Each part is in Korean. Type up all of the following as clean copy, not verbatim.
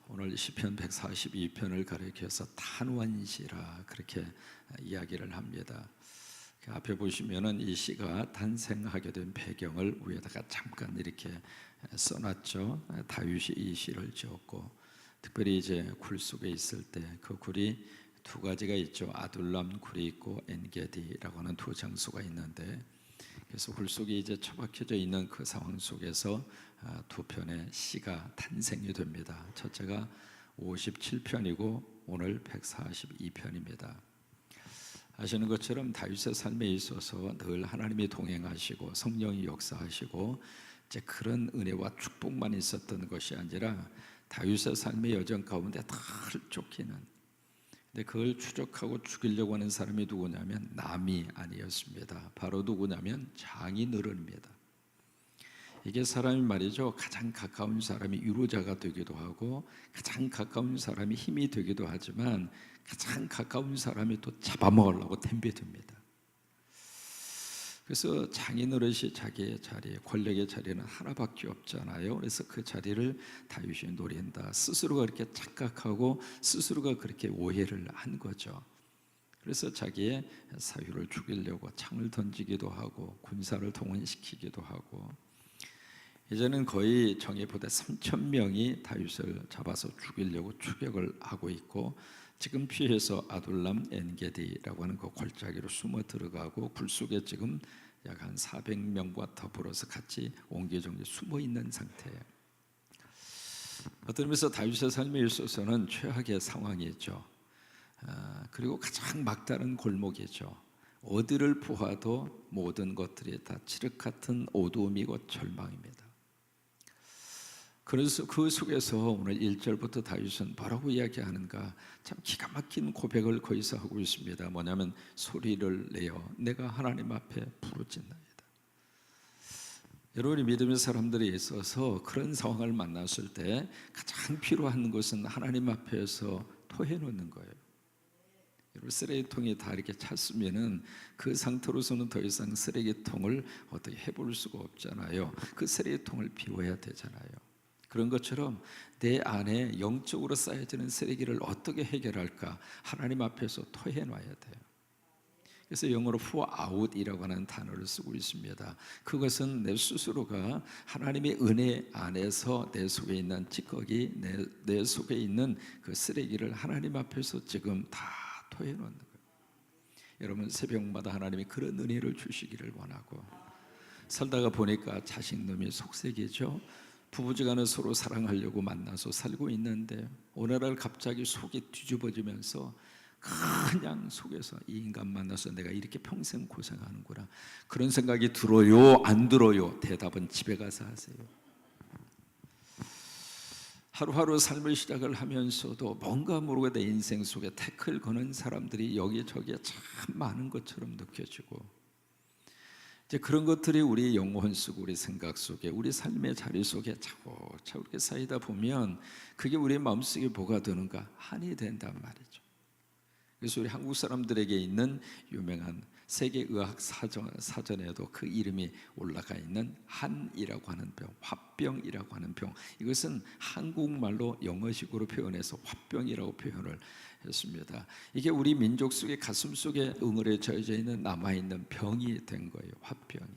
오늘 시편 142편을 가리켜서 탄원시라 그렇게 이야기를 합니다. 앞에 보시면은 이 시가 탄생하게 된 배경을 위에다가 잠깐 이렇게 써놨죠. 다윗이 이 시를 지었고, 특별히 이제 굴 속에 있을 때 그 굴이 두 가지가 있죠. 아둘람 굴이 있고 엔게디라고 하는 두 장소가 있는데, 그래서 굴 속에 이제 처박혀져 있는 그 상황 속에서 두 편의 시가 탄생이 됩니다. 첫째가 57편이고 오늘 142편입니다. 아시는 것처럼 다윗의 삶에 있어서 늘 하나님이 동행하시고 성령이 역사하시고 이제 그런 은혜와 축복만 있었던 것이 아니라 다윗의 삶의 여정 가운데 다 쫓기는, 근데 그걸 추적하고 죽이려고 하는 사람이 누구냐면 남이 아니었습니다. 바로 누구냐면 장인어른입니다. 이게 사람이 말이죠, 가장 가까운 사람이 위로자가 되기도 하고 가장 가까운 사람이 힘이 되기도 하지만 가장 가까운 사람이 또 잡아먹으려고 덤벼듭니다. 그래서 장인어른이 자기의 자리, 권력의 자리는 하나밖에 없잖아요. 그래서 그 자리를 다윗이 노린다. 스스로가 그렇게 착각하고 스스로가 그렇게 오해를 한 거죠. 그래서 자기의 사위를 죽이려고 창을 던지기도 하고 군사를 동원시키기도 하고, 이제는 거의 정예부대 3,000명이 다윗을 잡아서 죽이려고 추격을 하고 있고, 지금 피해서 아둘람 엔게디라고 하는 그 골짜기로 숨어 들어가고 굴 속에 지금 약 한 400명과 더불어서 같이 옹기종기 숨어 있는 상태예요. 어떤 의미에서 다윗의 삶에 있어서는 최악의 상황이죠. 그리고 가장 막다른 골목이죠. 어디를 보아도 모든 것들이 다 칠흑 같은 어두움이고 절망입니다. 그래서 그 속에서 오늘 1절부터 다윗은 뭐라고 이야기하는가, 참 기가 막힌 고백을 거기서 하고 있습니다. 뭐냐면 소리를 내어 내가 하나님 앞에 부르짖나이다. 여러분이 믿음의 사람들이 있어서 그런 상황을 만났을 때 가장 필요한 것은 하나님 앞에서 토해놓는 거예요. 여러분, 쓰레기통이 다 이렇게 찼으면은 그 상태로서는 더 이상 쓰레기통을 어떻게 해볼 수가 없잖아요. 그 쓰레기통을 비워야 되잖아요. 그런 것처럼 내 안에 영적으로 쌓여지는 쓰레기를 어떻게 해결할까? 하나님 앞에서 토해놔야 돼요. 그래서 영어로 pour out이라고 하는 단어를 쓰고 있습니다. 그것은 내 스스로가 하나님의 은혜 안에서 내 속에 있는 찌꺼기, 내 속에 있는 그 쓰레기를 하나님 앞에서 지금 다 토해놓는 거예요. 여러분, 새벽마다 하나님이 그런 은혜를 주시기를 원하고, 살다가 보니까 자식놈이 속색이죠. 부부지간에 서로 사랑하려고 만나서 살고 있는데 어느 날 갑자기 속이 뒤집어지면서 그냥 속에서 이 인간 만나서 내가 이렇게 평생 고생하는구나, 그런 생각이 들어요? 안 들어요? 대답은 집에 가서 하세요. 하루하루 삶을 시작을 하면서도 뭔가 모르게 내 인생 속에 태클 거는 사람들이 여기저기에 참 많은 것처럼 느껴지고, 이제 그런 것들이 우리 영혼 속, 우리 생각 속에, 우리 삶의 자리 속에 차곡차곡 이렇게 쌓이다 보면 그게 우리 마음속에 뭐가 되는가? 한이 된단 말이죠. 그래서 우리 한국 사람들에게 있는 유명한 세계의학 사전에도 그 이름이 올라가 있는 한이라고 하는 병, 화병이라고 하는 병, 이것은 한국말로 영어식으로 표현해서 화병이라고 표현을 했습니다. 이게 우리 민족 속에 가슴 속에 응어려져 있는 남아있는 병이 된 거예요. 화병이.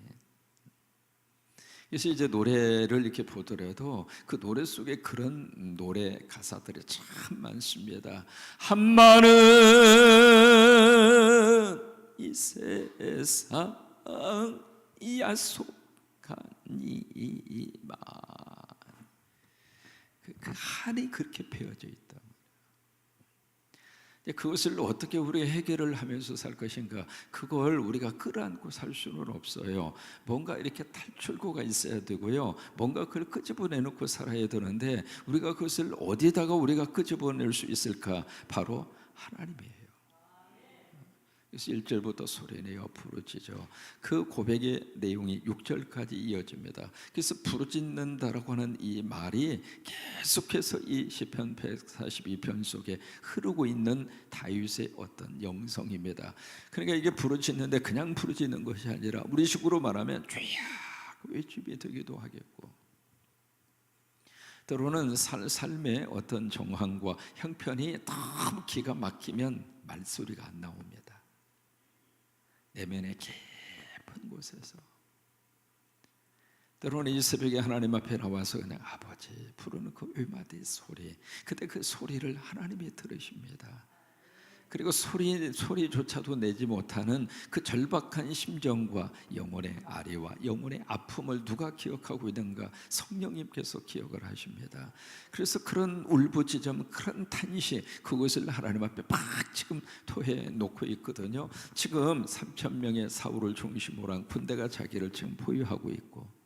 그래서 이제 노래를 이렇게 보더라도 그 노래 속에 그런 노래 가사들이 참 많습니다. 한마는 이 세상 야속하니만, 그 한이 그렇게 베어져 있다. 그것을 어떻게 우리가 해결을 하면서 살 것인가? 그걸 우리가 끌어안고 살 수는 없어요. 뭔가 이렇게 탈출구가 있어야 되고요, 뭔가 그걸 끄집어내놓고 살아야 되는데 우리가 그것을 어디다가 우리가 끄집어낼 수 있을까? 바로 하나님이에요. 그래서 1절부터 소리내어 부르짖어, 그 고백의 내용이 6절까지 이어집니다. 그래서 부르짖는다라고 하는 이 말이 계속해서 이 시편 142편 속에 흐르고 있는 다윗의 어떤 영성입니다. 그러니까 이게 부르짖는데 그냥 부르짖는 것이 아니라 우리식으로 말하면 죄야 외침이 되기도 하겠고, 때로는 삶의 어떤 정황과 형편이 너무 기가 막히면 말소리가 안 나옵니다. 내면의 깊은 곳에서 때로는 이 새벽에 하나님 앞에 나와서 그냥 아버지 부르는 그 외마디 소리, 그때 그 소리를 하나님이 들으십니다. 그리고 소리조차도 내지 못하는 그 절박한 심정과 영혼의 아리와 영혼의 아픔을 누가 기억하고 있는가? 성령님께서 기억을 하십니다. 그래서 그런 울부짖음, 그런 탄식, 그것을 하나님 앞에 막 지금 토해 놓고 있거든요. 지금 3,000명의 사울을 중심으로 한 군대가 자기를 지금 보유하고 있고,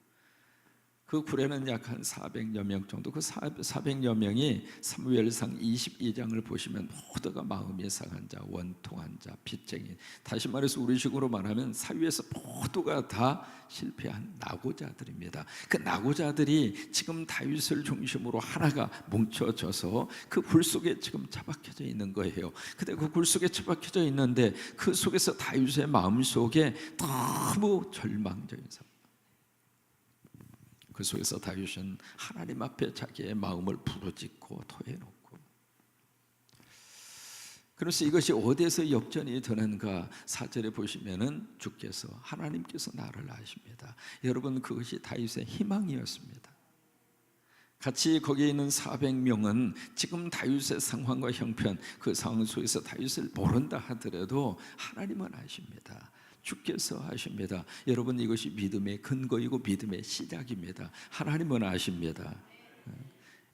그 굴에는 약 한 400여 명 정도, 그 400여 명이 사무엘상 22장을 보시면 모두가 마음이 상한 자, 원통한 자, 빚쟁이, 다시 말해서 우리식으로 말하면 사위에서 모두가 다 실패한 낙오자들입니다. 그 낙오자들이 지금 다윗을 중심으로 하나가 뭉쳐져서 그 굴 속에 지금 처박혀져 있는 거예요. 근데 그 굴 속에 처박혀져 있는데 그 속에서 다윗의 마음 속에 너무 절망적인 상황, 그 속에서 다윗은 하나님 앞에 자기의 마음을 부르짖고 토해놓고, 그래서 이것이 어디에서 역전이 되는가? 4절에 보시면은 주께서, 하나님께서 나를 아십니다. 여러분, 그것이 다윗의 희망이었습니다. 같이 거기에 있는 400명은 지금 다윗의 상황과 형편, 그 상황 속에서 다윗을 모른다 하더라도 하나님은 아십니다. 주께서 아십니다. 여러분, 이것이 믿음의 근거이고 믿음의 시작입니다. 하나님은 아십니다.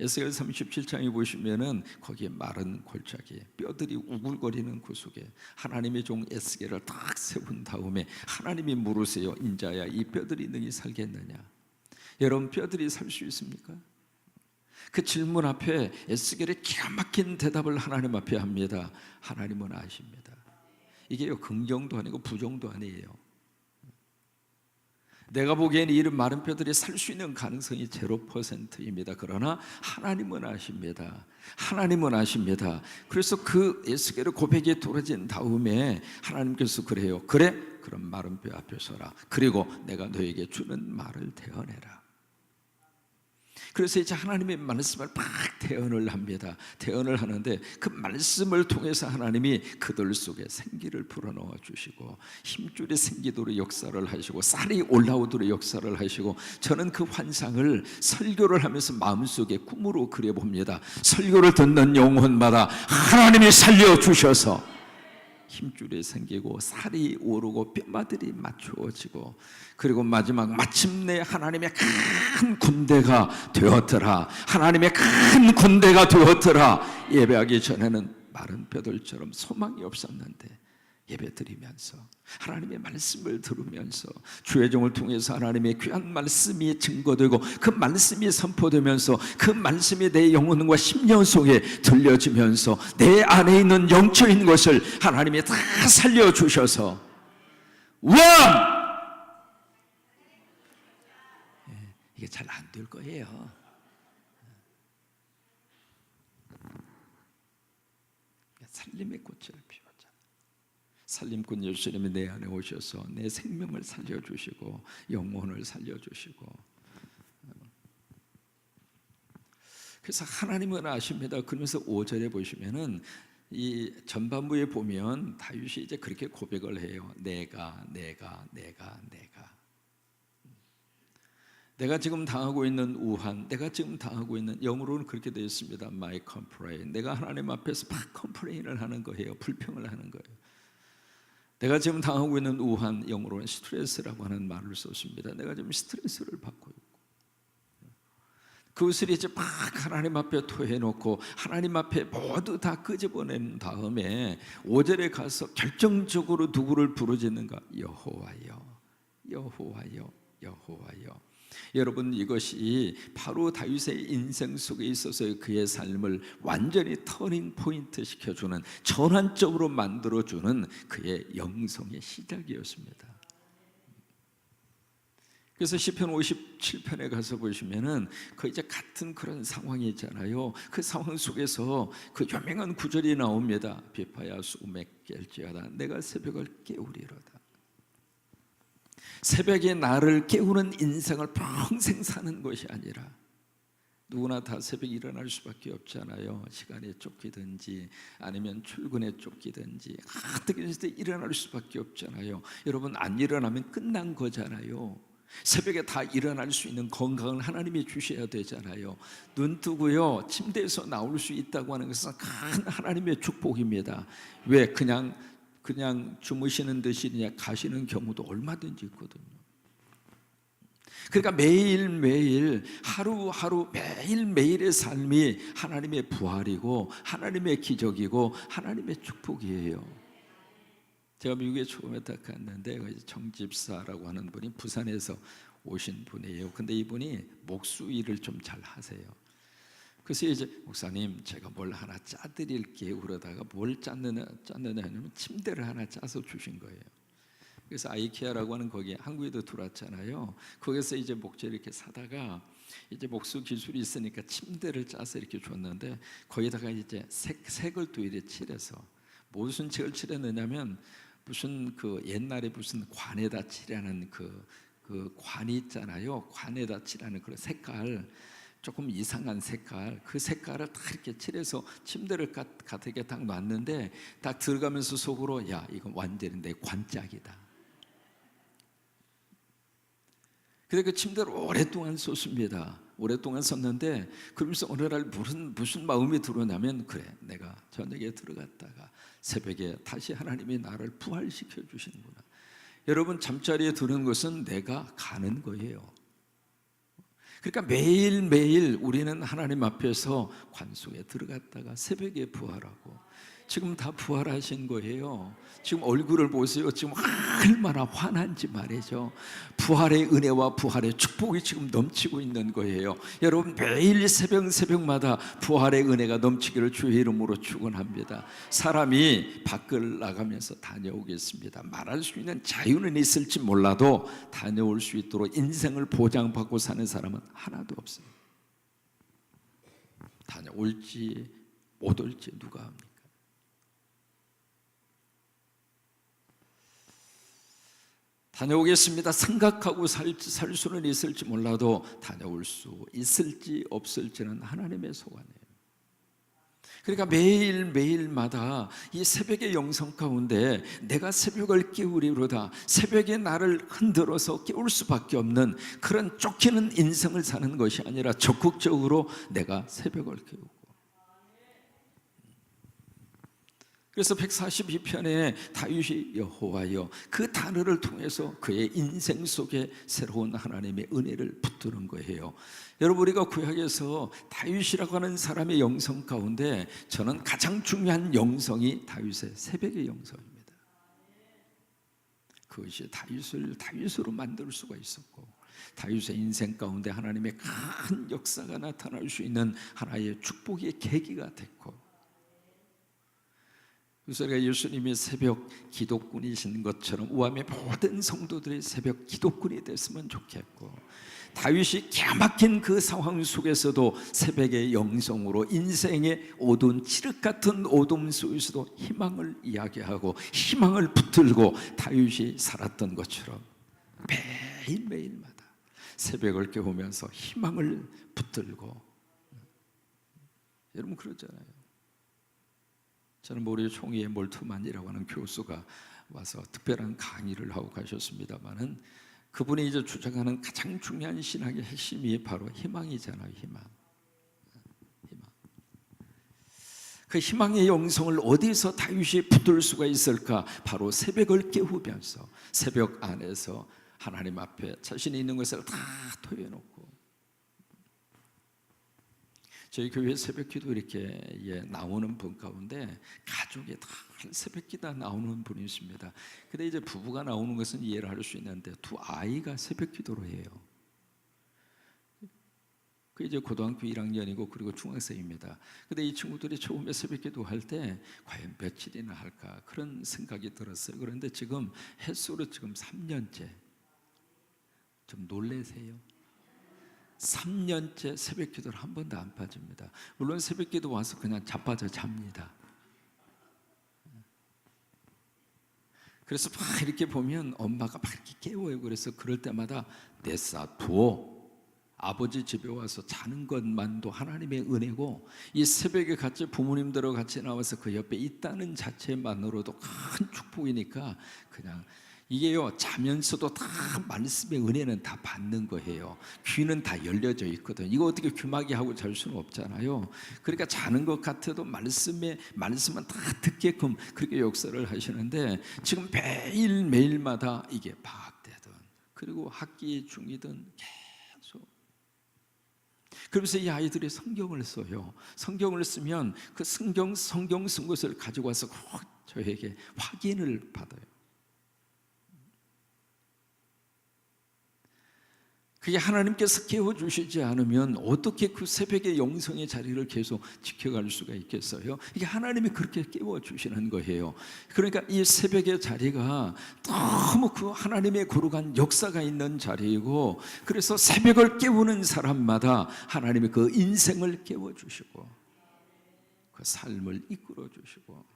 에스겔 37장에 보시면은 거기에 마른 골짜기, 뼈들이 우글거리는 그 속에 하나님의 종 에스겔을 딱 세운 다음에 하나님이 물으세요. 인자야, 이 뼈들이 능히 살겠느냐? 여러분, 뼈들이 살 수 있습니까? 그 질문 앞에 에스겔이 기가 막힌 대답을 하나님 앞에 합니다. 하나님은 아십니다. 이게 긍정도 아니고 부정도 아니에요. 내가 보기에는 이 마른 뼈들이 살 수 있는 가능성이 0%입니다. 그러나 하나님은 아십니다. 하나님은 아십니다. 그래서 그 에스겔의 고백이 돌아진 다음에 하나님께서 그래요. 그래? 그럼 마른 뼈 앞에 서라. 그리고 내가 너에게 주는 말을 대언해라. 그래서 이제 하나님의 말씀을 막 대언을 합니다. 대언을 하는데 그 말씀을 통해서 하나님이 그들 속에 생기를 불어넣어 주시고 힘줄이 생기도록 역사를 하시고 쌀이 올라오도록 역사를 하시고, 저는 그 환상을 설교를 하면서 마음속에 꿈으로 그려봅니다. 설교를 듣는 영혼마다 하나님이 살려주셔서 힘줄이 생기고 살이 오르고 뼈마들이 맞추어지고, 그리고 마침내 하나님의 큰 군대가 되었더라. 하나님의 큰 군대가 되었더라. 예배하기 전에는 마른 뼈들처럼 소망이 없었는데 예배드리면서 하나님의 말씀을 들으면서 주의 종을 통해서 하나님의 귀한 말씀이 증거되고 그 말씀이 선포되면서 그 말씀이 내 영혼과 심령 속에 들려지면서 내 안에 있는 영적인 것을 하나님이 다 살려주셔서 이게 잘 안 될 거예요. 살림의 꽃을 피웠잖아요. 살림꾼 예수님이 내 안에 오셔서 내 생명을 살려주시고 영혼을 살려주시고, 그래서 하나님은 아십니다. 그러면서 5절에 보시면은 이 전반부에 보면 다윗이 이제 그렇게 고백을 해요. 내가 지금 당하고 있는 우한, 내가 지금 당하고 있는, 영어로는 그렇게 되어 있습니다. My complaint. 내가 하나님 앞에서 막 컴플레인을 하는 거예요. 불평을 하는 거예요. 내가 지금 당하고 있는 우한, 영어로는 스트레스라고 하는 말을 썼습니다. 내가 지금 스트레스를 받고 있고, 그것을 이제 막 하나님 앞에 토해놓고 하나님 앞에 모두 다 끄집어낸 다음에 5절에 가서 결정적으로 누구를 부르짖는가? 여호와여, 여호와여, 여호와여. 여러분, 이것이 바로 다윗의 인생 속에 있어서 그의 삶을 완전히 터닝 포인트 시켜주는, 전환점으로 만들어주는 그의 영성의 시작이었습니다. 그래서 시편 57편에 가서 보시면은 그 이제 같은 그런 상황이 있잖아요. 그 상황 속에서 그 유명한 구절이 나옵니다. 비파야 수맥 깰지어다 내가 새벽을 깨우리로다. 새벽에 나를 깨우는 인생을 평생 사는 것이 아니라 누구나 다 새벽에 일어날 수밖에 없잖아요. 시간에 쫓기든지 아니면 출근에 쫓기든지 어떻게 해서 일어날 수밖에 없잖아요. 여러분, 안 일어나면 끝난 거잖아요. 새벽에 다 일어날 수 있는 건강을 하나님이 주셔야 되잖아요. 눈 뜨고요 침대에서 나올 수 있다고 하는 것은 큰 하나님의 축복입니다. 왜? 그냥 주무시는 듯이 그냥 가시는 경우도 얼마든지 있거든요. 그러니까 매일매일 하루하루 매일매일의 삶이 하나님의 부활이고 하나님의 기적이고 하나님의 축복이에요. 제가 미국에 처음에 딱 갔는데 정집사라고 하는 분이 부산에서 오신 분이에요. 근데 이분이 목수 일을 좀 잘 하세요. 그래서 이제 목사님, 제가 뭘 하나 짜드릴게요. 그러다가 뭘 짰느냐 하면 침대를 하나 짜서 주신 거예요. 그래서 아이케아라고 하는 거기에 한국에도 들어왔잖아요. 거기서 이제 목재 이렇게 사다가 이제 목수 기술이 있으니까 침대를 짜서 이렇게 줬는데 거기다가 이제 색을 또 이렇게 칠해서 무슨 색을 칠했느냐면 무슨 그 옛날에 무슨 관에다 칠하는 그 관이 있잖아요. 관에다 칠하는 그런 색깔, 조금 이상한 색깔, 그 색깔을 다 이렇게 칠해서 침대를 가득히 딱 놨는데 딱 들어가면서 속으로 야, 이건 완전히 내 관짝이다. 그래서 그 침대를 오랫동안 썼습니다. 오랫동안 썼는데 그러면서 어느 날 무슨 마음이 들어오냐면 그래, 내가 저녁에 들어갔다가 새벽에 다시 하나님이 나를 부활시켜 주시는구나. 여러분, 잠자리에 드는 것은 내가 가는 거예요. 그러니까 매일매일 우리는 하나님 앞에서 관속에 들어갔다가 새벽에 부활하고 지금 다 부활하신 거예요. 지금 얼굴을 보세요. 지금 얼마나 환한지 말이죠. 부활의 은혜와 부활의 축복이 지금 넘치고 있는 거예요. 여러분, 매일 새벽마다 부활의 은혜가 넘치기를 주의 이름으로 축원합니다. 사람이 밖을 나가면서 다녀오겠습니다. 말할 수 있는 자유는 있을지 몰라도 다녀올 수 있도록 인생을 보장받고 사는 사람은 하나도 없어요. 다녀올지 못 올지 누가 합니까? 다녀오겠습니다 생각하고 살 수는 있을지 몰라도 다녀올 수 있을지 없을지는 하나님의 소관이에요. 그러니까 매일마다 이 새벽의 영성 가운데 내가 새벽을 깨우리로다, 새벽에 나를 흔들어서 깨울 수밖에 없는 그런 쫓기는 인생을 사는 것이 아니라 적극적으로 내가 새벽을 깨우고, 그래서 142편에 다윗이 여호와여, 그 단어를 통해서 그의 인생 속에 새로운 하나님의 은혜를 붙드는 거예요. 여러분, 우리가 구약에서 다윗이라고 하는 사람의 영성 가운데 저는 가장 중요한 영성이 다윗의 새벽의 영성입니다. 그것이 다윗을 다윗으로 만들 수가 있었고, 다윗의 인생 가운데 하나님의 큰 역사가 나타날 수 있는 하나의 축복의 계기가 됐고, 그래서 우리가 예수님이 새벽 기도꾼이신 것처럼 우암의 모든 성도들이 새벽 기도꾼이 됐으면 좋겠고, 다윗이 기가 막힌 그 상황 속에서도 새벽의 영성으로 인생의 어두운 칠흑 같은 어둠 속에서도 희망을 이야기하고 희망을 붙들고 다윗이 살았던 것처럼 매일마다 새벽을 깨우면서 희망을 붙들고, 여러분 그러잖아요. 저는 우리 총회의 몰트만이라고 하는 교수가 와서 특별한 강의를 하고 가셨습니다만은 그분이 이제 주장하는 가장 중요한 신학의 핵심이 바로 희망이잖아요. 희망. 그 희망의 영성을 어디서 다윗이 붙들 수가 있을까? 바로 새벽을 깨우면서 새벽 안에서 하나님 앞에 자신이 있는 것을 다 토해놓고, 저희 교회 새벽기도 이렇게 나오는 분 가운데 가족이 다 새벽기도 나오는 분이 있습니다. 근데 이제 부부가 나오는 것은 이해를 할 수 있는데 두 아이가 새벽기도를 해요. 그 이제 고등학교 1학년이고 그리고 중학생입니다. 근데 이 친구들이 처음에 새벽기도 할 때 과연 며칠이나 할까 그런 생각이 들었어요. 그런데 지금 횟수로 지금 3년째. 좀 놀라세요. 3년째 새벽 기도를 한 번도 안 빠집니다. 물론 새벽 기도 와서 그냥 자빠져 잡니다. 그래서 막 이렇게 보면 엄마가 막 이렇게 깨워요. 그래서 그럴 때마다 내싸 두어 아버지 집에 와서 자는 것만도 하나님의 은혜고, 이 새벽에 같이 부모님들하고 같이 나와서 그 옆에 있다는 자체만으로도 큰 축복이니까, 그냥 이게요, 자면서도 다 말씀의 은혜는 다 받는 거예요. 귀는 다 열려져 있거든. 이거 어떻게 귀마개 하고 잘 수는 없잖아요. 그러니까 자는 것 같아도 말씀은 다 듣게끔 그렇게 역사를 하시는데, 지금 매일매일마다 이게 파악되든, 그리고 학기 중이든 계속. 그래서 이 아이들이 성경을 써요. 성경을 쓰면 그 성경 쓴 것을 가지고 와서 꼭 저에게 확인을 받아요. 그게 하나님께서 깨워주시지 않으면 어떻게 그 새벽의 영성의 자리를 계속 지켜갈 수가 있겠어요? 이게 하나님이 그렇게 깨워주시는 거예요. 그러니까 이 새벽의 자리가 너무 그 하나님의 거룩한 역사가 있는 자리이고, 그래서 새벽을 깨우는 사람마다 하나님이 그 인생을 깨워주시고 그 삶을 이끌어주시고.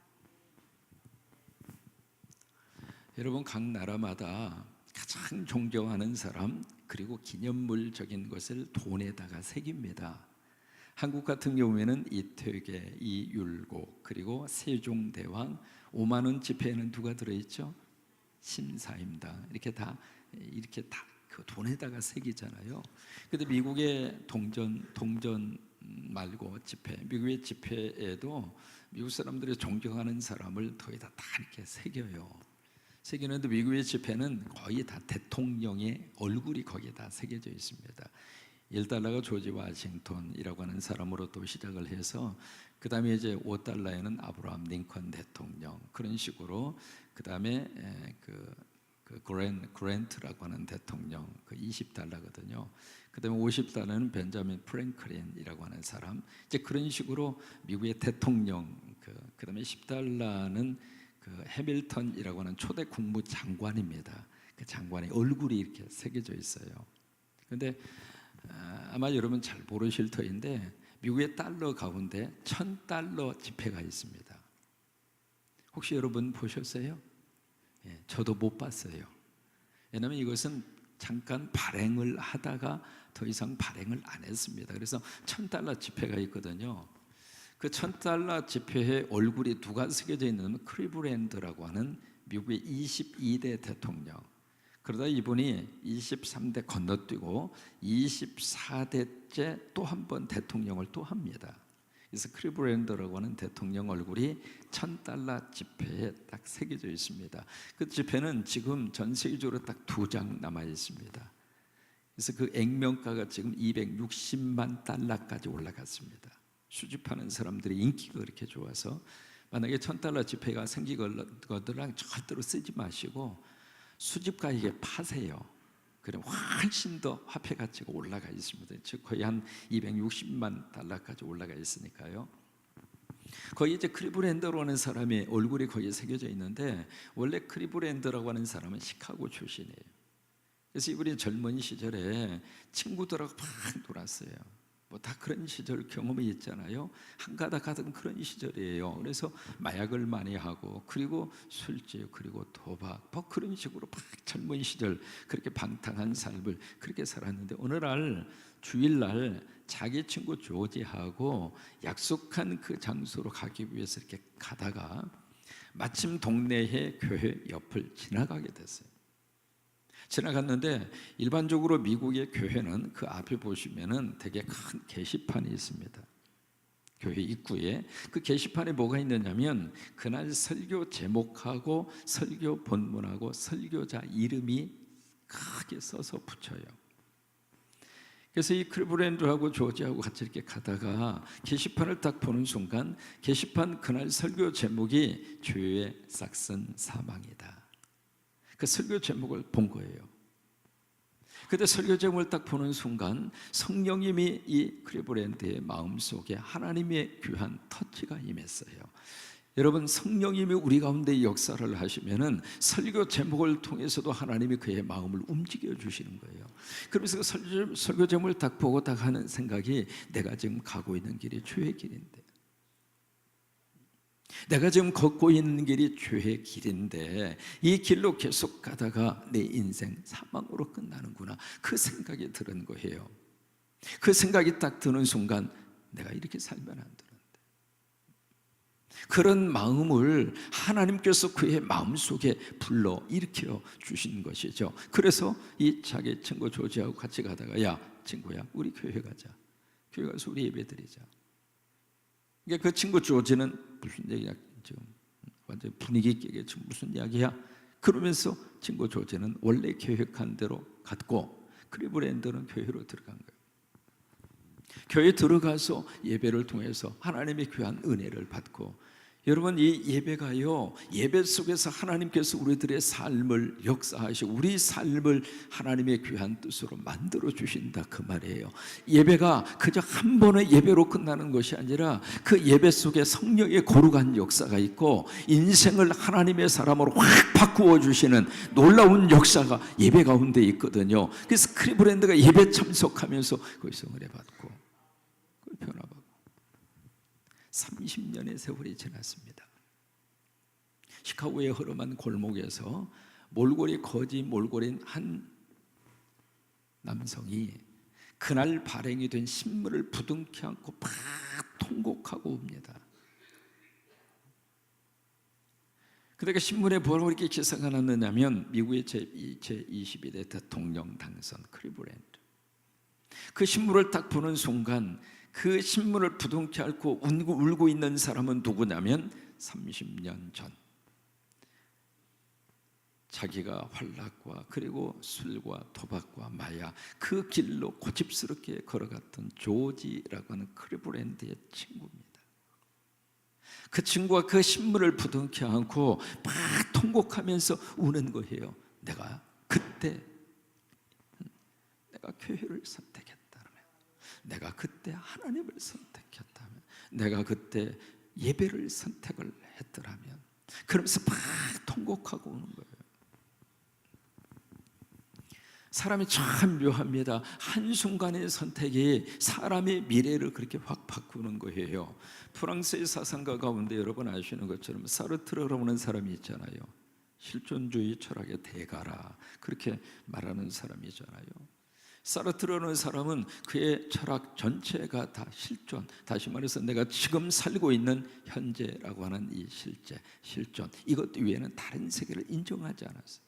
여러분, 각 나라마다 가장 존경하는 사람, 그리고 기념물적인 것을 돈에다가 새깁니다. 한국 같은 경우에는 이퇴계, 이율곡, 그리고 세종대왕, 5만 원 지폐에는 누가 들어있죠? 심사임당. 이렇게 다 그 돈에다가 새기잖아요. 근데 미국의 동전 말고 지폐, 미국의 지폐에도 미국 사람들이 존경하는 사람을 거기다 다 이렇게 새겨요. 새기는데 미국의 지폐는 거의 다 대통령의 얼굴이 거기에 다 새겨져 있습니다. 1달러가 조지 워싱턴이라고 하는 사람으로 또 시작을 해서, 그 다음에 이제 5달러에는 아브라함 링컨 대통령, 그런 식으로, 그 다음에 그 그랜트라고 하는 대통령, 그 20달러거든요. 그 다음에 50달러는 벤자민 프랭클린이라고 하는 사람, 이제 그런 식으로 미국의 대통령, 그 다음에 10달러는 그 해밀턴이라고 하는 초대 국무장관입니다. 그 장관의 얼굴이 이렇게 새겨져 있어요. 그런데 아마 여러분 잘 모르실 터인데, 미국의 달러 가운데 1000달러 지폐가 있습니다. 혹시 여러분 보셨어요? 예, 저도 못 봤어요. 왜냐하면 이것은 잠깐 발행을 하다가 더 이상 발행을 안 했습니다. 그래서 1000달러 지폐가 있거든요. 그 1000달러 지폐의 얼굴이 누가 새겨져 있냐면 클리브랜드라고 하는 미국의 22대 대통령. 그러다 이분이 23대 건너뛰고 24대째 또 한 번 대통령을 또 합니다. 그래서 클리브랜드라고 하는 대통령 얼굴이 1000달러 지폐에 딱 새겨져 있습니다. 그 지폐는 지금 전 세계적으로 딱 2장 남아 있습니다. 그래서 그 액면가가 지금 260만 달러까지 올라갔습니다. 수집하는 사람들의 인기가 그렇게 좋아서, 만약에 1000달러 지폐가 생기거든 절대로 쓰지 마시고 수집가에게 파세요. 그럼 훨씬 더 화폐 가치가 올라가 있습니다. 즉 거의 한 260만 달러까지 올라가 있으니까요. 거기 이제 클리브랜드라고 하는 사람의 얼굴이 거기에 새겨져 있는데, 원래 클리브랜드라고 하는 사람은 시카고 출신이에요. 그래서 이분이 젊은 시절에 친구들하고 막 놀았어요. 뭐 다 그런 시절 경험이 있잖아요. 한가닥 하던 그런 시절이에요. 그래서 마약을 많이 하고, 그리고 술집, 그리고 도박, 뭐 그런 식으로 막 젊은 시절 그렇게 방탕한 삶을 그렇게 살았는데, 어느 날 주일날 자기 친구 조지하고 약속한 그 장소로 가기 위해서 이렇게 가다가 마침 동네의 교회 옆을 지나가게 됐어요. 지나갔는데, 일반적으로 미국의 교회는 그 앞에 보시면은 되게 큰 게시판이 있습니다. 교회 입구에. 그 게시판에 뭐가 있느냐면 그날 설교 제목하고 설교 본문하고 설교자 이름이 크게 써서 붙여요. 그래서 이 클리브랜드하고 조지하고 같이 이렇게 가다가 게시판을 딱 보는 순간, 게시판 그날 설교 제목이 죄의 싹슨 사망이다. 그 설교 제목을 본 거예요. 그때 설교 제목을 딱 보는 순간 성령님이 이 클리브랜드의 마음속에 하나님의 귀한 터치가 임했어요. 여러분, 성령님이 우리 가운데 역사를 하시면은 설교 제목을 통해서도 하나님이 그의 마음을 움직여 주시는 거예요. 그러면서 그 설교 제목을 딱 보고 딱 하는 생각이, 내가 지금 가고 있는 길이 죄의 길인데, 내가 지금 걷고 있는 길이 죄의 길인데, 이 길로 계속 가다가 내 인생 사망으로 끝나는구나, 그 생각이 드는 거예요. 그 생각이 딱 드는 순간 내가 이렇게 살면 안 되는데, 그런 마음을 하나님께서 그의 마음속에 불러 일으켜 주신 것이죠. 그래서 이 자기 친구 조지하고 같이 가다가, 야 친구야, 우리 교회 가자. 교회 가서 우리 예배 드리자. 그러니까 그 친구 조지는 무슨 얘기야, 지금 완전 분위기 깨게 지금 무슨 이야기야? 그러면서 친구 조지는 원래 계획한 대로 갔고, 클리브랜드는 교회로 들어간 거예요. 교회에 들어가서 예배를 통해서 하나님의 귀한 은혜를 받고, 여러분 이 예배가요, 예배 속에서 하나님께서 우리들의 삶을 역사하시고 우리 삶을 하나님의 귀한 뜻으로 만들어 주신다, 그 말이에요. 예배가 그저 한 번의 예배로 끝나는 것이 아니라 그 예배 속에 성령의 거룩한 역사가 있고 인생을 하나님의 사람으로 확 바꾸어 주시는 놀라운 역사가 예배 가운데 있거든요. 그래서 클리브랜드가 예배 참석하면서 거기서 은혜 받고 변화받고 30년의 세월이 지났습니다. 시카고의 허름한 골목에서 거지 몰골인 한 남성이 그날 발행이 된 신문을 부둥켜 안고 막 통곡하고 옵니다. 그러니까 신문에 뭐라고 이렇게 기사가 났느냐면, 미국의 제22대 대통령 당선 클리브랜드, 그 신문을 딱 보는 순간 그 신문을 부둥켜 안고 울고 있는 사람은 누구냐면 30년 전 자기가 환락과 그리고 술과 도박과 마약 그 길로 고집스럽게 걸어갔던 조지라고 하는 클리브랜드의 친구입니다. 그 친구가 그 신문을 부둥켜 안고 막 통곡하면서 우는 거예요. 내가 그때 내가 교회를 선택했다, 내가 그때 하나님을 선택했다면, 내가 그때 예배를 선택을 했더라면, 그러면서 막 통곡하고 오는 거예요. 사람이 참 묘합니다. 한순간의 선택이 사람의 미래를 그렇게 확 바꾸는 거예요. 프랑스의 사상가 가운데 여러분 아시는 것처럼 사르트르라고 하는 사람이 있잖아요. 실존주의 철학의 대가라 그렇게 말하는 사람이잖아요. 사르트르라는 사람은 그의 철학 전체가 다 실존, 다시 말해서 내가 지금 살고 있는 현재라고 하는 이 실존, 이것 외에는 다른 세계를 인정하지 않았어요.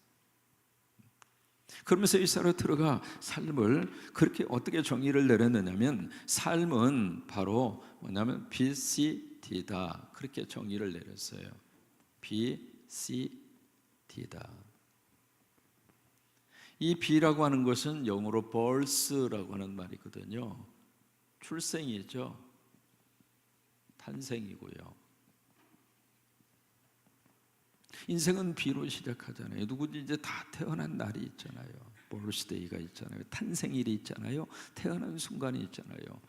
그러면서 이 사르트르가 삶을 그렇게 어떻게 정의를 내렸느냐면, 삶은 바로 뭐냐면 BCD다, 그렇게 정의를 내렸어요. BCD다. 이 B라고 하는 것은 영어로 birth라고 하는 말이거든요. 출생이죠. 탄생이고요. 인생은 B로 시작하잖아요. 누구든지 이제 다 태어난 날이 있잖아요. birthday가 있잖아요. 탄생일이 있잖아요. 태어난 순간이 있잖아요.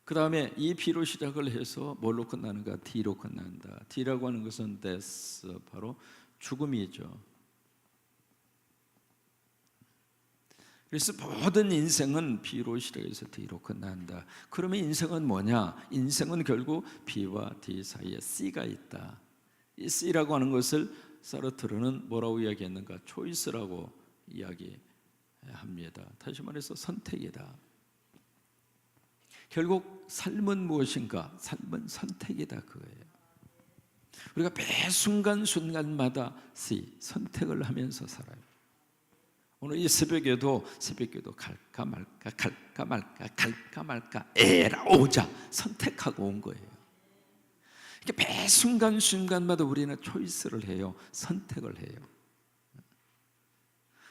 그 다음에 이 B로 시작을 해서 뭘로 끝나는가? D로 끝난다. D라고 하는 것은 death, 바로 죽음이죠. 그래서 모든 인생은 B로 시작해서 D로 끝난다. 그러면 인생은 뭐냐? 인생은 결국 B와 D 사이에 C가 있다. 이 C라고 하는 것을 사르트르는 뭐라고 이야기했는가? 초이스라고 이야기합니다. 다시 말해서 선택이다. 결국 삶은 무엇인가? 삶은 선택이다, 그거예요. 우리가 매 순간순간마다 C, 선택을 하면서 살아요. 오늘 이 새벽에도 갈까 말까 에라 오자 선택하고 온 거예요. 이렇게 매 순간순간마다 우리는 초이스를 해요. 선택을 해요.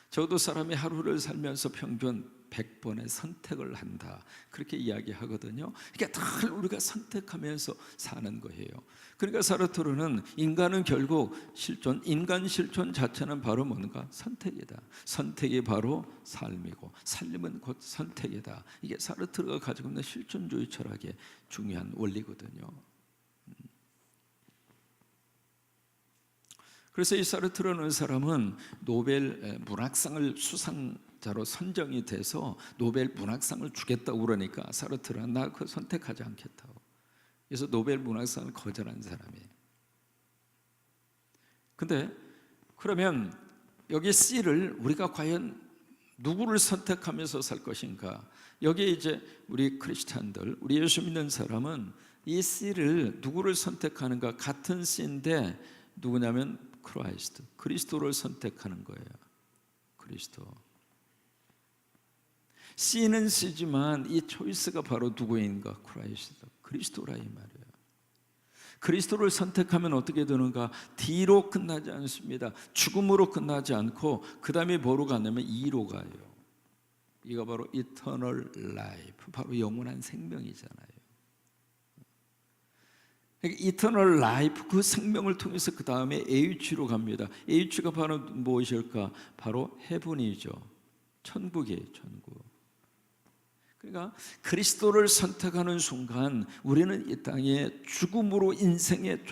저도 사람이 하루를 살면서 평균 100번의 선택을 한다, 그렇게 이야기하거든요. 그러니까 늘 우리가 선택하면서 사는 거예요. 그러니까 사르트르는 인간은 결국 인간 실존 자체는 바로 뭔가? 선택이다. 선택이 바로 삶이고 삶은 곧 선택이다. 이게 사르트르가 가지고 있는 실존주의 철학의 중요한 원리거든요. 그래서 이 사르트르라는 사람은 노벨 문학상을 수상자로 선정이 돼서 노벨 문학상을 주겠다고 그러니까 사르트르가 나 그거 선택하지 않겠다고. 그래서 노벨 문학상을 거절한 사람이에요. 근데 그러면 여기 C를 우리가 과연 누구를 선택하면서 살 것인가? 여기에 이제 우리 크리스찬들, 우리 예수 믿는 사람은 이 C를 누구를 선택하는가? 같은 C인데 누구냐면 크라이스트, 그리스도를 선택하는 거예요. 그리스도. C는 C지만 이 초이스가 바로 누구인가? 크라이스트, 그리스도라 이 말이에요. 그리스도를 선택하면 어떻게 되는가? D로 끝나지 않습니다. 죽음으로 끝나지 않고 그 다음에 뭐로 가냐면 E로 가요. 이거 바로 eternal life, 바로 영원한 생명이잖아요. eternal life, 그 생명을 통해서 그 다음에 H로 갑니다. H가 바로 무엇일까? 바로 heaven이죠. 천국이에요, 천국. 그러니까 그리스도를 선택하는 순간 우리는 이 땅에 죽음으로 인생의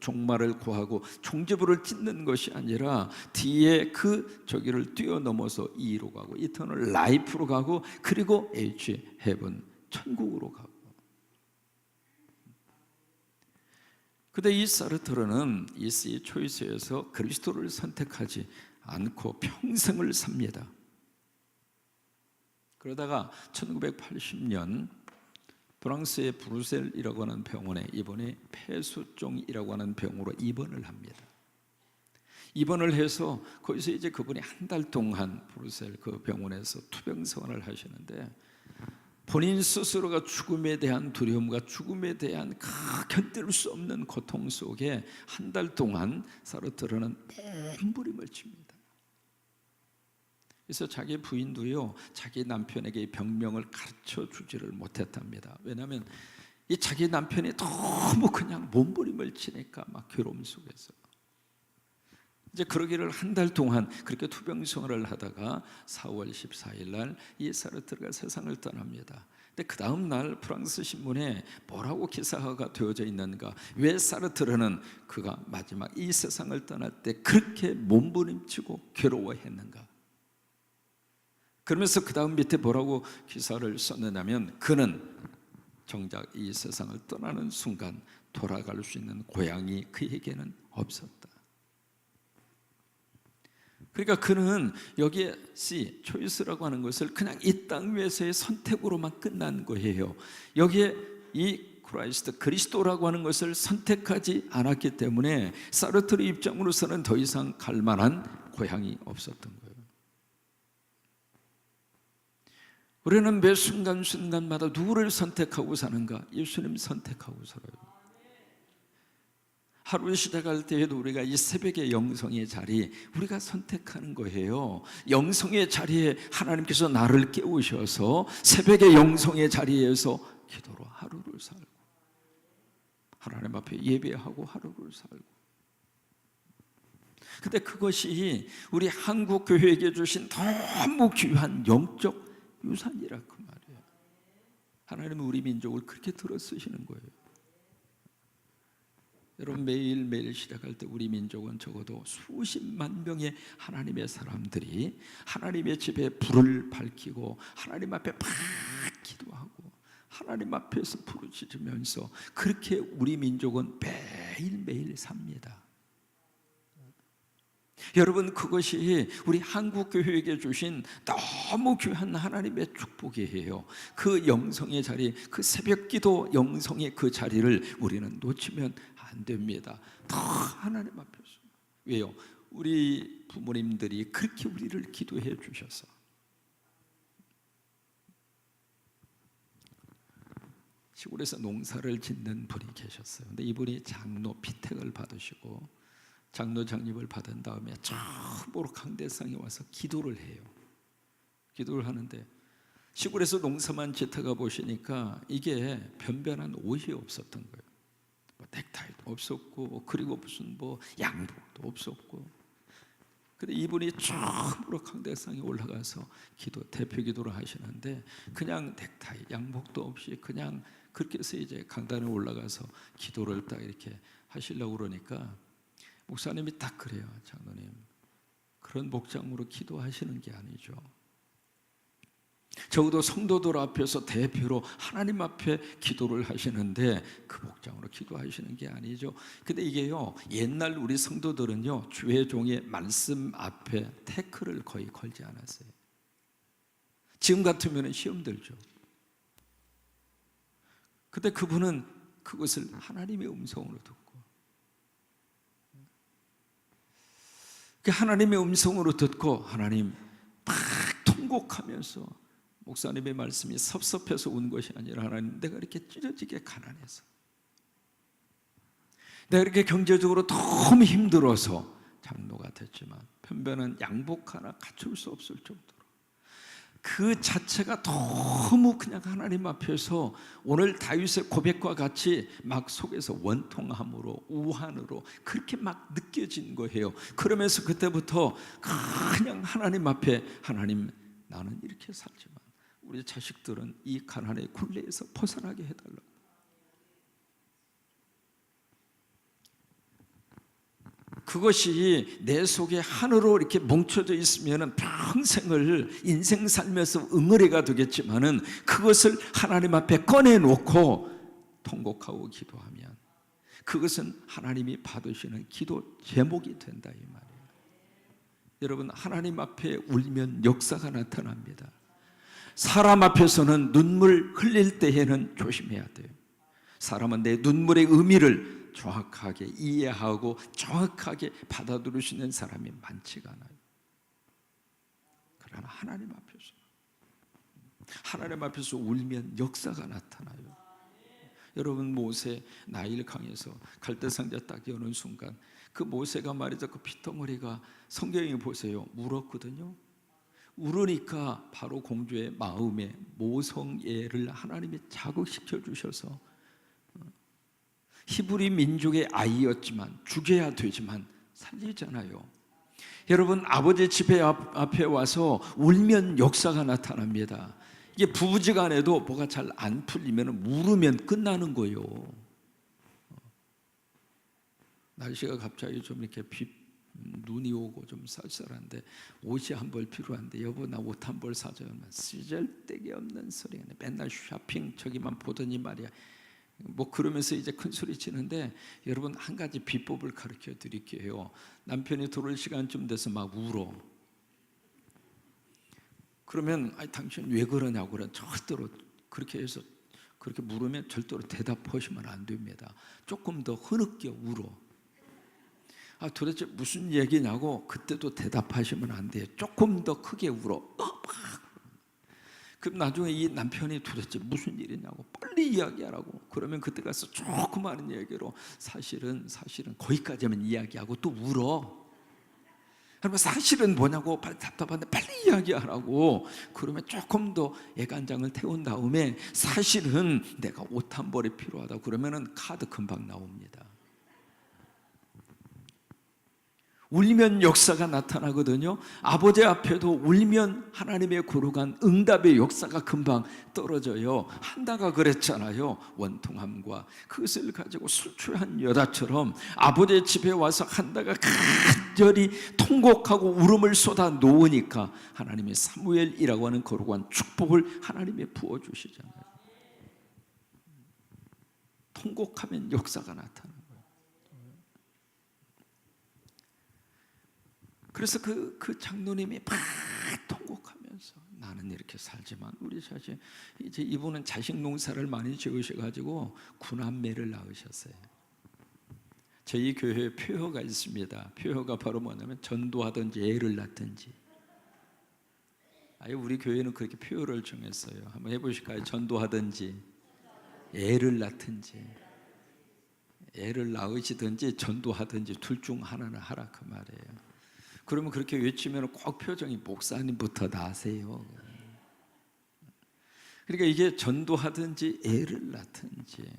종말을 구하고 종지부를 찍는 것이 아니라 뒤에 그 저기를 뛰어넘어서 E로 가고 이터널 라이프로 가고 그리고 H, 헤븐, 천국으로 가고. 근데 이 사르트르는 이 C 초이스에서 그리스도를 선택하지 않고 평생을 삽니다. 그러다가 1980년 프랑스의 브루셀이라고 하는 병원에 이번에 폐수종이라고 하는 병으로 입원을 합니다. 입원을 해서 거기서 이제 그분이 한 달 동안 브루셀 그 병원에서 투병 생활을 하시는데 본인 스스로가 죽음에 대한 두려움과 죽음에 대한 견딜 수 없는 고통 속에 한 달 동안 사르트르는 몸부림을 칩니다. 그래서 자기 부인도요, 자기 남편에게 병명을 가르쳐 주지를 못했답니다. 왜냐하면 이 자기 남편이 너무 그냥 몸부림을 치니까 막 괴로움 속에서 이제 그러기를 한 달 동안 그렇게 투병 생활을 하다가 4월 14일 날 이 사르트르가 세상을 떠납니다. 근데 그 다음 날 프랑스 신문에 뭐라고 기사가 되어져 있는가? 왜 사르트르는 그가 마지막 이 세상을 떠날 때 그렇게 몸부림치고 괴로워했는가? 그러면서 그 다음 밑에 뭐라고 기사를 썼느냐면 그는 정작 이 세상을 떠나는 순간 돌아갈 수 있는 고향이 그에게는 없었다. 그러니까 그는 여기에 C, 초이스라고 하는 것을 그냥 이 땅 위에서의 선택으로만 끝난 거예요. 여기에 이 크라이스트, 그리스도라고 하는 것을 선택하지 않았기 때문에 사르트르 입장으로서는 더 이상 갈 만한 고향이 없었던 거예요. 우리는 매 순간순간마다 누구를 선택하고 사는가? 예수님 선택하고 살아요. 하루 시작할 때에도 우리가 이 새벽의 영성의 자리 우리가 선택하는 거예요. 영성의 자리에 하나님께서 나를 깨우셔서 새벽의 영성의 자리에서 기도로 하루를 살고 하나님 앞에 예배하고 하루를 살고. 근데 그것이 우리 한국 교회에게 주신 너무 귀한 영적 유산이라 그 말이에요. 하나님은 우리 민족을 그렇게 들어 쓰시는 거예요. 여러분 매일매일 시작할 때 우리 민족은 적어도 수십만 명의 하나님의 사람들이 하나님의 집에 불을 밝히고 하나님 앞에 막 기도하고 하나님 앞에서 부르짖으면서 그렇게 우리 민족은 매일매일 삽니다. 여러분 그것이 우리 한국교회에게 주신 너무 귀한 하나님의 축복이에요. 그 영성의 자리, 그 새벽기도 영성의 그 자리를 우리는 놓치면 안 됩니다. 더 하나님 앞에서. 왜요? 우리 부모님들이 그렇게 우리를 기도해 주셔서. 시골에서 농사를 짓는 분이 계셨어요. 근데 이분이 장로 피택을 받으시고 장로 장립을 받은 다음에 처음으로 강대상에 와서 기도를 해요. 기도를 하는데 시골에서 농사만 짓다가 보시니까 이게 변변한 옷이 없었던 거예요. 뭐 넥타이도 없었고 그리고 무슨 뭐 양복도 없었고. 근데 이분이 처음으로 강대상에 올라가서 대표 기도를 하시는데 그냥 넥타이, 양복도 없이 그냥 그렇게 해서 이제 강단에 올라가서 기도를 딱 이렇게 하시려고 그러니까 목사님이 딱 그래요. 장로님, 그런 목장으로 기도하시는 게 아니죠. 적어도 성도들 앞에서 대표로 하나님 앞에 기도를 하시는데 그 목장으로 기도하시는 게 아니죠. 근데 이게요, 옛날 우리 성도들은요 주의 종의 말씀 앞에 태클을 거의 걸지 않았어요. 지금 같으면 시험 들죠. 근데 그분은 그것을 하나님의 음성으로 듣고, 그 하나님의 음성으로 듣고 하나님 막 통곡하면서, 목사님의 말씀이 섭섭해서 운 것이 아니라 하나님, 내가 이렇게 찢어지게 가난해서, 내가 이렇게 경제적으로 너무 힘들어서 장로가 됐지만 편변한 양복 하나 갖출 수 없을 정도로 그 자체가 너무 그냥 하나님 앞에서 오늘 다윗의 고백과 같이 막 속에서 원통함으로, 우환으로 그렇게 막 느껴진 거예요. 그러면서 그때부터 그냥 하나님 앞에, 하나님, 나는 이렇게 살지만 우리 자식들은 이 가난의 굴레에서 벗어나게 해달라고. 그것이 내 속에 하늘로 이렇게 뭉쳐져 있으면 평생을 인생 살면서 응어리가 되겠지만은, 그것을 하나님 앞에 꺼내놓고 통곡하고 기도하면 그것은 하나님이 받으시는 기도 제목이 된다, 이 말이에요. 여러분, 하나님 앞에 울면 역사가 나타납니다. 사람 앞에서는 눈물 흘릴 때에는 조심해야 돼요. 사람은 내 눈물의 의미를 정확하게 이해하고 정확하게 받아들일 수 있는 사람이 많지가 않아요. 그러나 하나님 앞에서 울면 역사가 나타나요. 여러분, 모세 나일 강에서 갈대상자 딱 여는 순간 그 모세가 말이죠, 그 핏덩어리가, 성경에 보세요, 울었거든요. 울으니까 바로 공주의 마음에 모성애를 하나님이 자극시켜 주셔서 히브리 민족의 아이였지만 죽여야 되지만 살리잖아요. 여러분, 아버지 집에 앞에 와서 울면 역사가 나타납니다. 이게 부부지간에도 뭐가 잘 안 풀리면 울으면 끝나는 거예요. 날씨가 갑자기 좀 이렇게 눈이 오고 좀 쌀쌀한데 옷이 한 벌 필요한데, 여보 나 옷 한 벌 사줘요. 쓰잘데기 없는 소리가 맨날 쇼핑 저기만 보더니 말이야. 뭐 그러면서 이제 큰 소리 치는데, 여러분, 한 가지 비법을 가르쳐 드릴게요. 남편이 들어올 시간쯤 돼서 막 울어. 그러면 당신 왜 그러냐고 그래. 절대로 그렇게 해서 그렇게 물으면 절대로 대답하시면 안 됩니다. 조금 더 흐느껴 울어. 도대체 무슨 얘기냐고 그때도 대답하시면 안 돼요. 조금 더 크게 울어. 그럼 나중에 이 남편이 도대체 무슨 일이냐고 빨리 이야기하라고. 그러면 그때 가서 조그마한 얘기로 사실은 거기까지만 이야기하고 또 울어. 그러면 사실은 뭐냐고 빨리 답답한데 빨리 이야기하라고. 그러면 조금 더 애간장을 태운 다음에 사실은 내가 옷 한 벌이 필요하다. 그러면은 카드 금방 나옵니다. 울면 역사가 나타나거든요. 아버지 앞에도 울면 하나님의 거룩한 응답의 역사가 금방 떨어져요. 한다가 그랬잖아요. 원통함과 그것을 가지고 술취한 여자처럼 아버지의 집에 와서 한다가 간절히 통곡하고 울음을 쏟아 놓으니까 하나님의 사무엘이라고 하는 거룩한 축복을 하나님이 부어주시잖아요. 통곡하면 역사가 나타나요. 그래서 그 장로님이 막 통곡하면서, 나는 이렇게 살지만 우리 자식, 이제 이분은 자식 농사를 많이 지으셔가지고 군함매를 낳으셨어요. 저희 교회에 표어가 있습니다. 표어가 바로 뭐냐면 전도하든지 애를 낳든지. 우리 교회는 그렇게 표어를 정했어요. 한번 해보실까요? 전도하든지 애를 낳든지. 애를 낳으시든지 전도하든지 둘 중 하나는 하라, 그 말이에요. 그러면 그렇게 외치면 꼭 표정이 목사님부터 나세요. 그러니까 이게 전도하든지 애를 낳든지.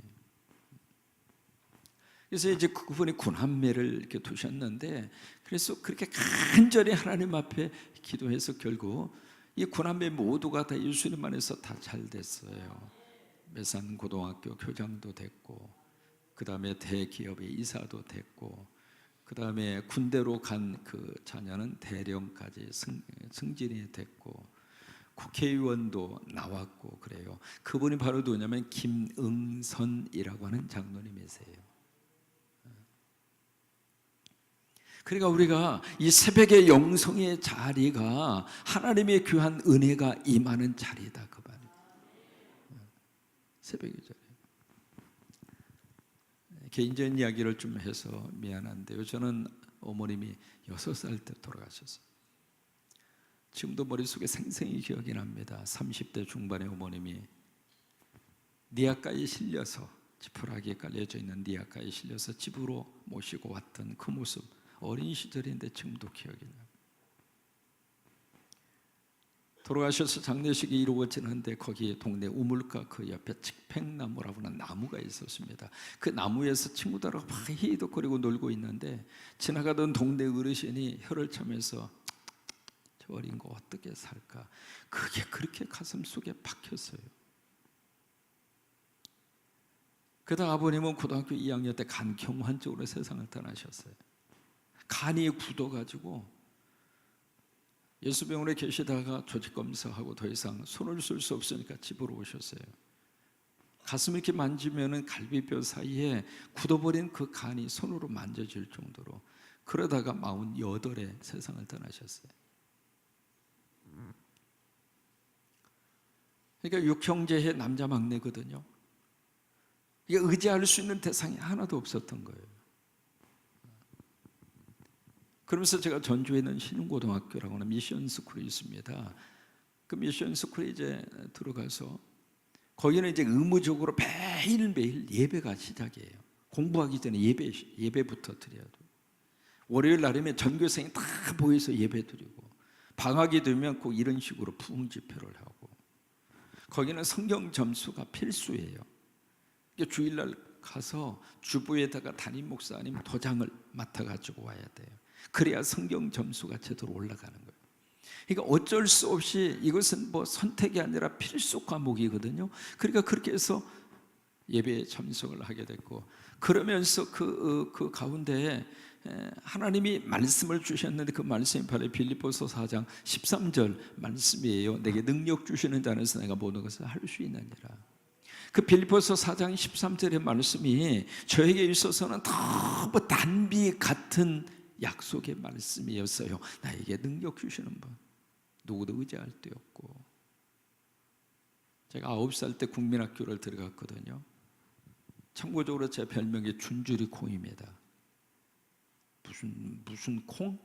그래서 이제 그분이 군함매를 이렇게 두셨는데, 그래서 그렇게 간절히 하나님 앞에 기도해서 결국 이 군함매 모두가 다 예수님 안에서 다 잘 됐어요. 매산 고등학교 교장도 됐고, 그 다음에 대기업의 이사도 됐고, 그 다음에 군대로 간 그 자녀는 대령까지 승진이 됐고, 국회의원도 나왔고 그래요. 그분이 바로 누구냐면 김응선이라고 하는 장로님이세요. 그러니까 우리가 이 새벽의 영성의 자리가 하나님의 귀한 은혜가 임하는 자리다 그 말이에요. 새벽의 자리. 개인적인 이야기를 좀 해서 미안한데요. 저는 어머님이 6살 때 돌아가셨어요. 지금도 머릿속에 생생히 기억이 납니다. 30대 중반의 어머님이 니아가에 실려서, 지푸라기에 깔려져 있는 니아가에 실려서 집으로 모시고 왔던 그 모습, 어린 시절인데 지금도 기억이 나요. 돌아가셔서 장례식이 이루어지는데 거기 동네 우물가 그 옆에 측팽나무라고 하는 나무가 있었습니다. 그 나무에서 친구들하고 막 히히덕거리고 놀고 있는데 지나가던 동네 어르신이 혀를 차면서 저 어린 거 어떻게 살까? 그게 그렇게 가슴 속에 박혔어요. 그러다 아버님은 고등학교 2학년 때 간경환적으로 세상을 떠나셨어요. 간이 굳어가지고 예수병원에 계시다가 조직검사하고 더 이상 손을 쓸 수 없으니까 집으로 오셨어요. 가슴을 이렇게 만지면은 갈비뼈 사이에 굳어버린 그 간이 손으로 만져질 정도로, 그러다가 48에 세상을 떠나셨어요. 그러니까 6형제의 남자 막내거든요. 이게 의지할 수 있는 대상이 하나도 없었던 거예요. 그러면서 제가 전주에 있는 신흥고등학교라고 하는 미션 스쿨이 있습니다. 그 미션 스쿨에 이제 들어가서 거기는 이제 의무적으로 매일매일 예배가 시작이에요. 공부하기 전에 예배부터 드려야 돼요. 월요일 날이면 전교생이 다 모여서 예배 드리고, 방학이 되면 꼭 이런 식으로 부흥 집회를 하고, 거기는 성경 점수가 필수예요. 주일날 가서 주부에다가 담임 목사님 도장을 맡아가지고 와야 돼요. 그래야 성경 점수가 제대로 올라가는 거예요. 그러니까 어쩔 수 없이 이것은 뭐 선택이 아니라 필수 과목이거든요. 그러니까 그렇게 해서 예배에 참석을 하게 됐고, 그러면서 그 가운데 하나님이 말씀을 주셨는데 그 말씀이 바로 빌립보서 4장 13절 말씀이에요. 내게 능력 주시는 자에서 내가 모든 것을 할 수 있느니라. 그 빌립보서 4장 13절의 말씀이 저에게 있어서는 너무 단비 같은 약속의 말씀이었어요. 나에게 능력 주시는 분, 누구도 의지할 데 없고. 제가 9살 때 국민학교를 들어갔거든요. 참고적으로 제 별명이 준줄이 콩입니다. 무슨 콩?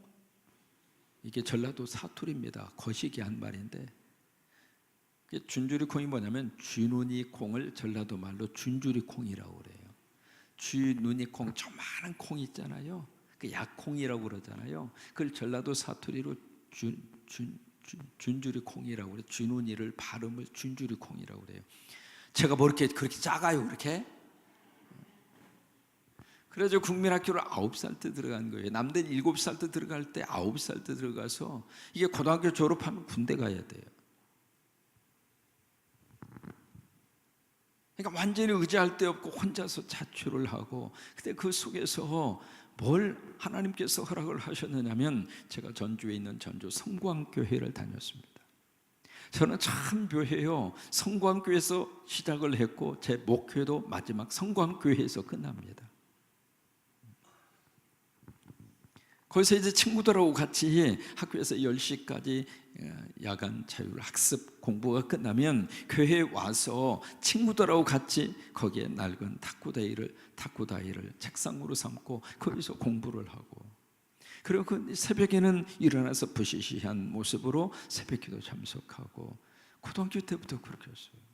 이게 전라도 사투리입니다. 거시기 한 말인데, 준줄이 콩이 뭐냐면 쥐눈이 콩을 전라도 말로 준줄이 콩이라고 그래요. 쥐눈이 콩, 조그마한 콩 있잖아요. 그 약콩이라고 그러잖아요. 그걸 전라도 사투리로 준줄이 콩이라고 그래요. 쥐눈이를 발음을 준줄이 콩이라고 그래요. 제가 뭐 그렇게 작아요, 그렇게? 그래서 국민학교를 9살 때 들어간 거예요. 남들 7살 때 들어갈 때 9살 때 들어가서, 이게 고등학교 졸업하면 군대 가야 돼요. 그러니까 완전히 의지할 데 없고 혼자서 자취를 하고, 근데 그 속에서 뭘 하나님께서 허락을 하셨느냐면, 제가 전주에 있는 전주 성광교회를 다녔습니다. 저는 참 묘해요. 성광교회에서 시작을 했고 제 목회도 마지막 성광교회에서 끝납니다. 거기서 이제 친구들하고 같이 학교에서 10시까지 야간 자율 학습 공부가 끝나면 교회에 와서 친구들하고 같이 거기에 낡은 탁구다이를 책상으로 삼고 거기서 공부를 하고, 그리고 그 새벽에는 일어나서 부시시한 모습으로 새벽기도 참석하고, 고등학교 때부터 그렇게 했어요.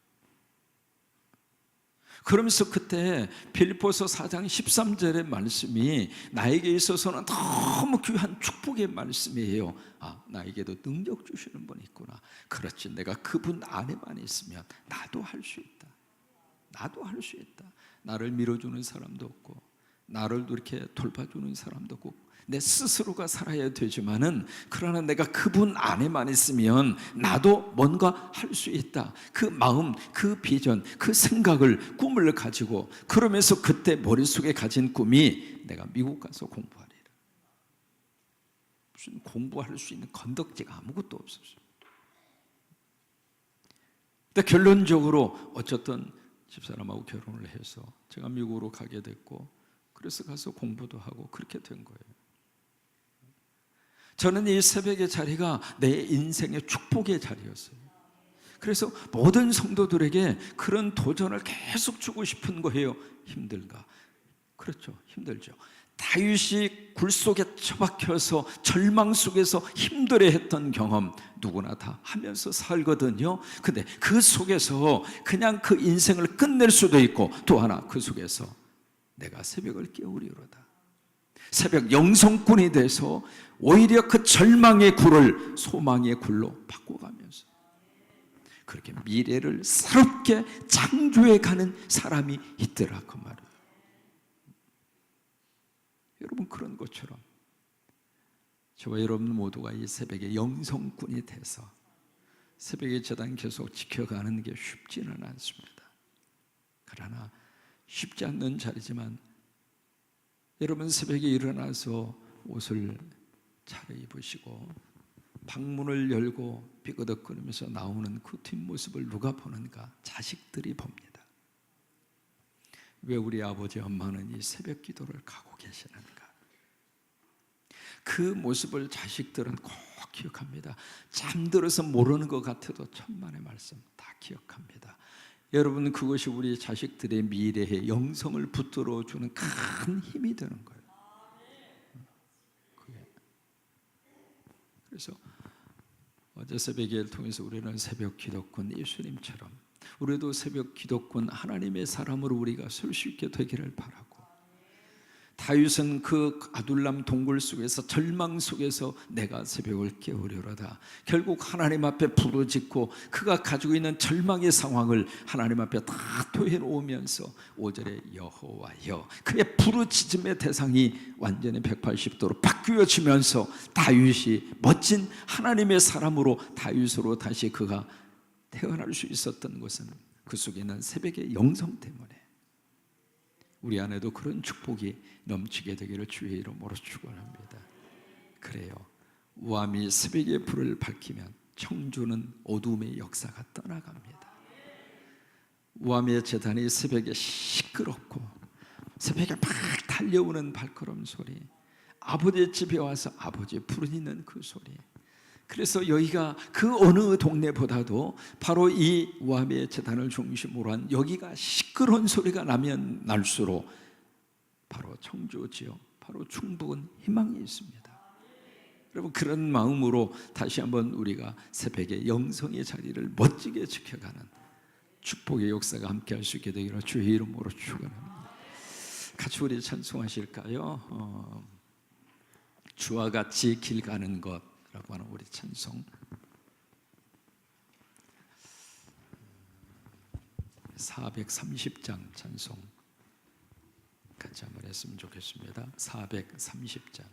그러면서 그때 빌립보서 4장 13절의 말씀이 나에게 있어서는 너무 귀한 축복의 말씀이에요. 아, 나에게도 능력 주시는 분이 있구나. 그렇지, 내가 그분 안에만 있으면 나도 할 수 있다. 나도 할 수 있다. 나를 밀어주는 사람도 없고, 나를 이렇게 돌봐주는 사람도 없고, 내 스스로가 살아야 되지만은, 그러나 내가 그분 안에만 있으면 나도 뭔가 할 수 있다. 그 마음, 그 비전, 그 생각을, 꿈을 가지고, 그러면서 그때 머릿속에 가진 꿈이 내가 미국 가서 공부하리라. 무슨 공부할 수 있는 건덕지가 아무것도 없었어요. 근데 결론적으로 어쨌든 집사람하고 결혼을 해서 제가 미국으로 가게 됐고, 그래서 가서 공부도 하고 그렇게 된 거예요. 저는 이 새벽의 자리가 내 인생의 축복의 자리였어요. 그래서 모든 성도들에게 그런 도전을 계속 주고 싶은 거예요. 힘들까? 그렇죠, 힘들죠. 다윗이 굴 속에 처박혀서 절망 속에서 힘들어했던 경험 누구나 다 하면서 살거든요. 근데 그 속에서 그냥 그 인생을 끝낼 수도 있고, 또 하나 그 속에서 내가 새벽을 깨우리로다, 새벽 영성꾼이 돼서 오히려 그 절망의 굴을 소망의 굴로 바꿔가면서 그렇게 미래를 새롭게 창조해가는 사람이 있더라, 그 말이에요. 여러분, 그런 것처럼 저와 여러분 모두가 이 새벽에 영성꾼이 돼서 새벽의 제단 계속 지켜가는 게 쉽지는 않습니다. 그러나 쉽지 않는 자리지만 여러분 새벽에 일어나서 옷을 차려입으시고 방문을 열고 삐그덕거리면서 나오는 그 뒷모습을 누가 보는가? 자식들이 봅니다. 왜 우리 아버지 엄마는 이 새벽 기도를 가고 계시는가? 그 모습을 자식들은 꼭 기억합니다. 잠들어서 모르는 것 같아도 천만의 말씀 다 기억합니다. 여러분, 그것이 우리 자식들의 미래에 영성을 붙들어 주는 큰 힘이 되는 거예요. 그래서 어제 새벽 예를 통해서 우리는 새벽 기도꾼 예수님처럼 우리도 새벽 기도꾼 하나님의 사람으로 우리가 설 수 있게 되기를 바라고, 다윗은 그 아둘람 동굴 속에서 절망 속에서 내가 새벽을 깨우려다 결국 하나님 앞에 부르짖고 그가 가지고 있는 절망의 상황을 하나님 앞에 다 토해놓으면서 5절에 여호와여, 그의 부르짖음의 대상이 완전히 180도로 바뀌어지면서 다윗이 멋진 하나님의 사람으로 다윗으로 다시 그가 태어날 수 있었던 것은 그 속에 있는 새벽의 영성 때문에 우리 안에도 그런 축복이 넘치게 되기를 주의 이름으로 축원합니다. 그래요, 우암이 새벽의 불을 밝히면 청주는 어둠의 역사가 떠나갑니다. 우암의 제단이 새벽에 시끄럽고 새벽에 막 달려오는 발걸음 소리, 아버지 집에 와서 아버지 부르짖는 그 소리, 그래서 여기가 그 어느 동네보다도 바로 이 우암의 제단을 중심으로 한 여기가 시끄러운 소리가 나면 날수록 바로 청주 지역, 바로 충북은 희망이 있습니다. 여러분, 그런 마음으로 다시 한번 우리가 새벽에 영성의 자리를 멋지게 지켜가는 축복의 역사가 함께 할 수 있게 되기를 주의 이름으로 축원합니다. 같이 우리 찬송하실까요? 주와 같이 길 가는 것 라고 하는 우리 찬송 430장 찬송 같이 한번 했으면 좋겠습니다. 430장.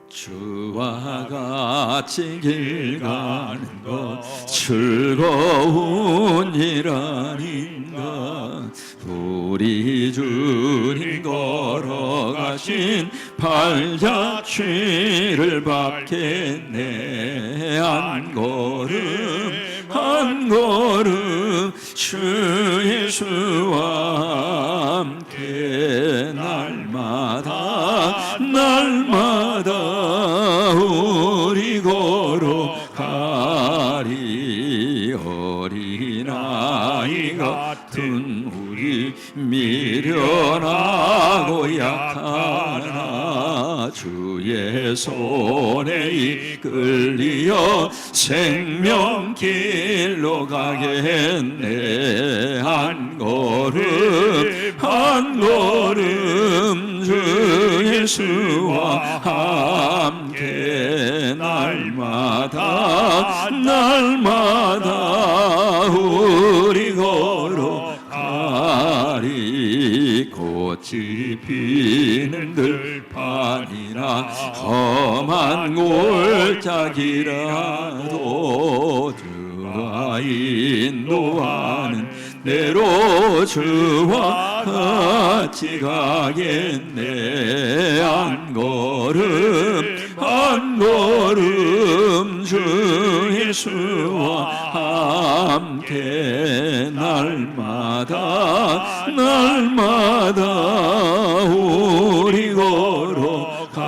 주와 같이 길 가는 것 즐거운 일 아닌가. 우리 주님 걸어가신 발자취를 밟겠네. 한 걸음 한 걸음 주 예수와 함께 날마다 우리 걸어가리. 어린아이 같은 우리 미련하고 약하나 주의 손에 이끌려 생명길로 가겠네. 한 걸음 한 걸음 주 예수와 함께 날마다 우리 걸어가리. 꽃이 피는 들판이나 험한 골짜기라도 주가 인도하는 대로 주와 같이 가겠네. 한 걸음 주 예수와 함께 날마다 우리 걸어가리.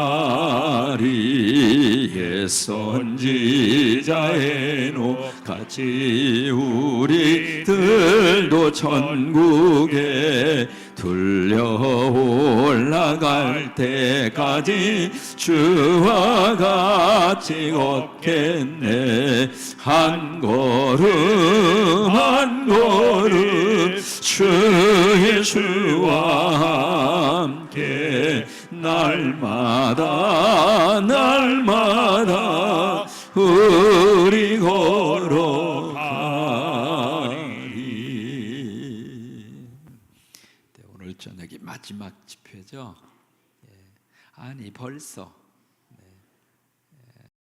옛 선지자의 같이 우리들도 천국에 들려 올라갈 때까지 주와 같이 걷겠네. 한 걸음 한 걸음 주 예수와 함께 날마다 우리 걸어가리. 네, 오늘 저녁이 마지막 집회죠. 아니 벌써